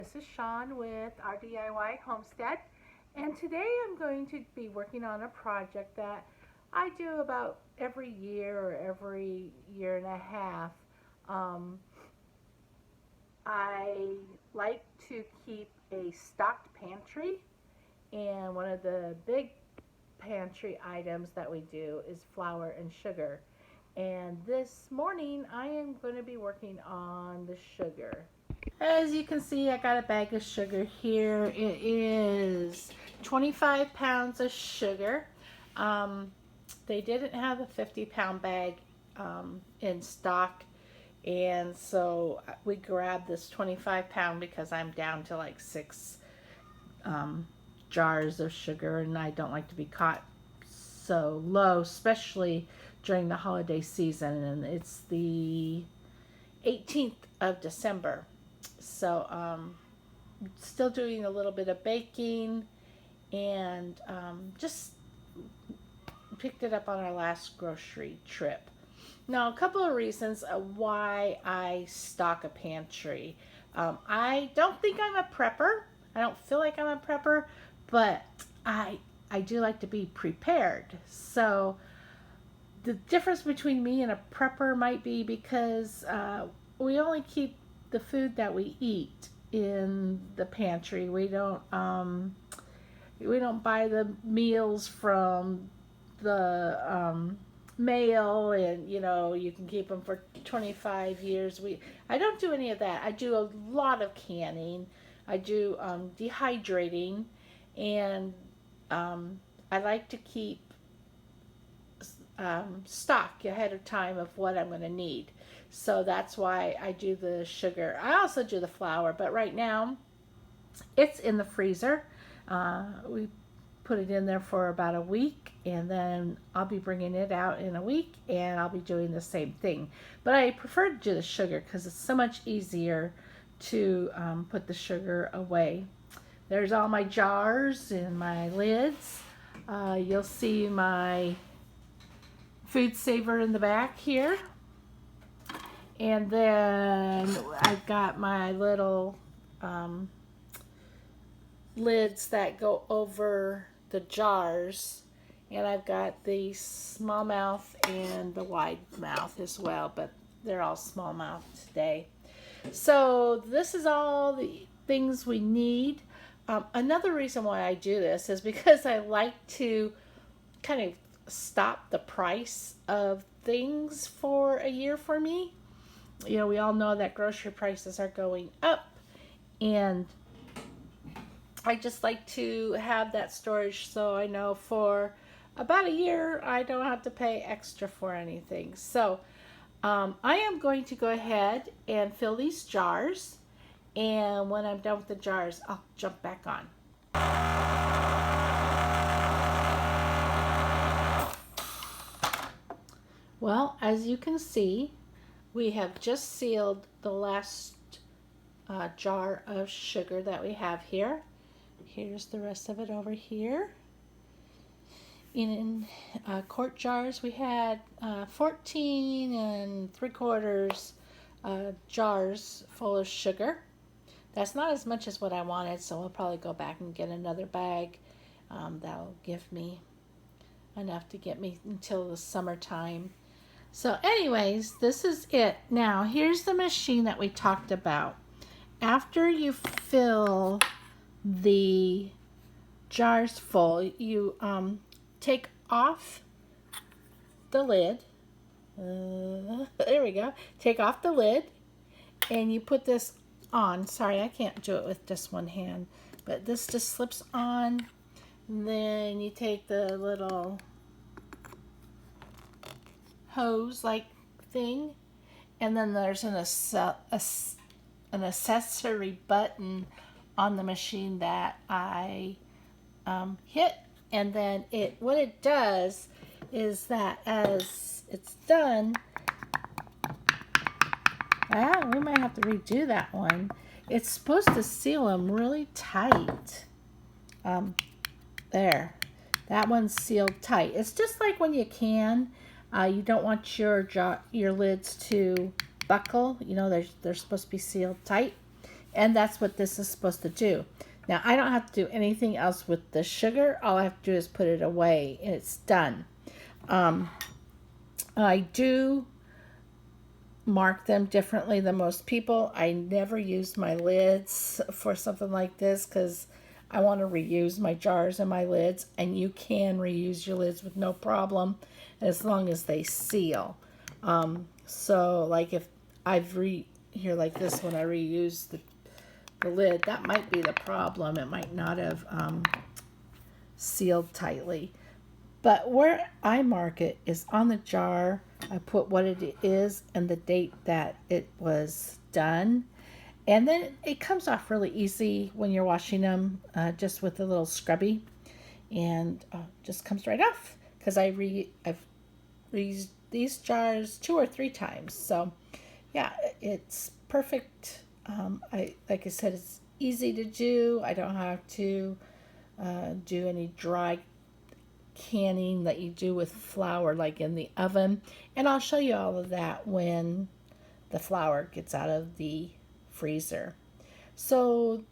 This is Shawn with our DIY Homestead, and today I'm going to be working on a project that I do about every year or every year and a half. Um, I like to keep a stocked pantry, and one of the big pantry items that we do is flour and sugar. And this morning I am going to be working on the sugar. As you can see, I got a bag of sugar here. It is 25 pounds of sugar. Um, they didn't have a 50-pound bag in stock, and so we grabbed this 25-pound because I'm down to like six um, jars of sugar, and I don't like to be caught so low, especially during the holiday season. And it's the 18th of December. So, still doing a little bit of baking, and just picked it up on our last grocery trip. Now, a couple of reasons why I stock a pantry. I don't think I'm a prepper. I don't feel like I'm a prepper, but I do like to be prepared. So the difference between me and a prepper might be because we only keep the food that we eat in the pantry. We don't buy the meals from the mail, and you can keep them for 25 years. I don't do any of that. I do a lot of canning. I do dehydrating, and I like to keep stock ahead of time of what I'm going to need. So that's why I do the sugar. I also do the flour, but right now it's in the freezer. We put it in there for about a week, and then I'll be bringing it out in a week, and I'll be doing the same thing. But I prefer to do the sugar because it's so much easier to put the sugar away. There's all my jars and my lids. You'll see my food saver in the back here. And then I've got my little lids that go over the jars. And I've got the smallmouth and the wide mouth as well, but they're all smallmouth today. So this is all the things we need. Another reason why I do this is because I like to kind of stop the price of things for a year for me. We all know that grocery prices are going up, and I just like to have that storage so I know for about a year I don't have to pay extra for anything. So I am going to go ahead and fill these jars, and when I'm done with the jars, I'll jump back on. Well, as you can see, we have just sealed the last jar of sugar that we have here. Here's the rest of it over here. In quart jars, we had 14 and 3/4 jars full of sugar. That's not as much as what I wanted, so I'll probably go back and get another bag. That'll give me enough to get me until the summertime. So anyways, this is it. Now, here's the machine that we talked about. After you fill the jars full, you take off the lid. There we go. Take off the lid, and you put this on. Sorry, I can't do it with just one hand, but this just slips on. And then you take the little hose like thing, and then there's an accessory button on the machine that I hit, and then what it does is that as it's done, we might have to redo that one. It's supposed to seal them really tight. There, that one's sealed tight. It's just like when you can. You don't want your lids to buckle. They're supposed to be sealed tight. And that's what this is supposed to do. Now, I don't have to do anything else with the sugar. All I have to do is put it away, and it's done. I do mark them differently than most people. I never use my lids for something like this because I want to reuse my jars and my lids, and you can reuse your lids with no problem as long as they seal. So like if here like this when I reuse the lid, that might be the problem. It might not have sealed tightly. But where I mark it is on the jar. I put what it is and the date that it was done. And then it comes off really easy when you're washing them, just with a little scrubby. And just comes right off. Because I've reused these jars 2 or 3 times. So yeah, it's perfect. Like I said, it's easy to do. I don't have to do any dry canning that you do with flour like in the oven, and I'll show you all of that when the flour gets out of the freezer. So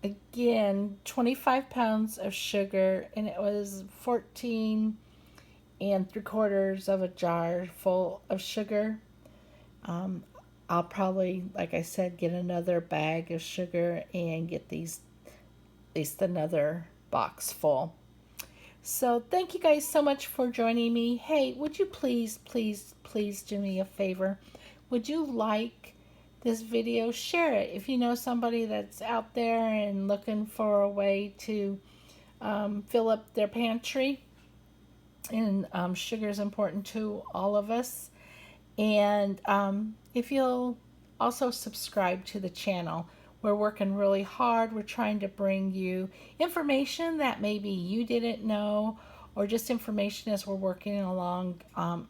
again, 25 pounds of sugar, and it was 14 3/4 of a jar full of sugar. I'll probably, like I said, get another bag of sugar and get these at least another box full. So thank you guys so much for joining me. Hey, would you please do me a favor? Would you like this video? Share it. If you know somebody that's out there and looking for a way to fill up their pantry. And sugar is important to all of us. And if you'll also subscribe to the channel. We're working really hard. We're trying to bring you information that maybe you didn't know, or just information as we're working along on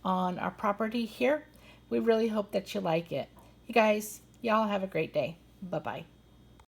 our property here. We really hope that you like it. You guys, y'all have a great day. Bye-bye.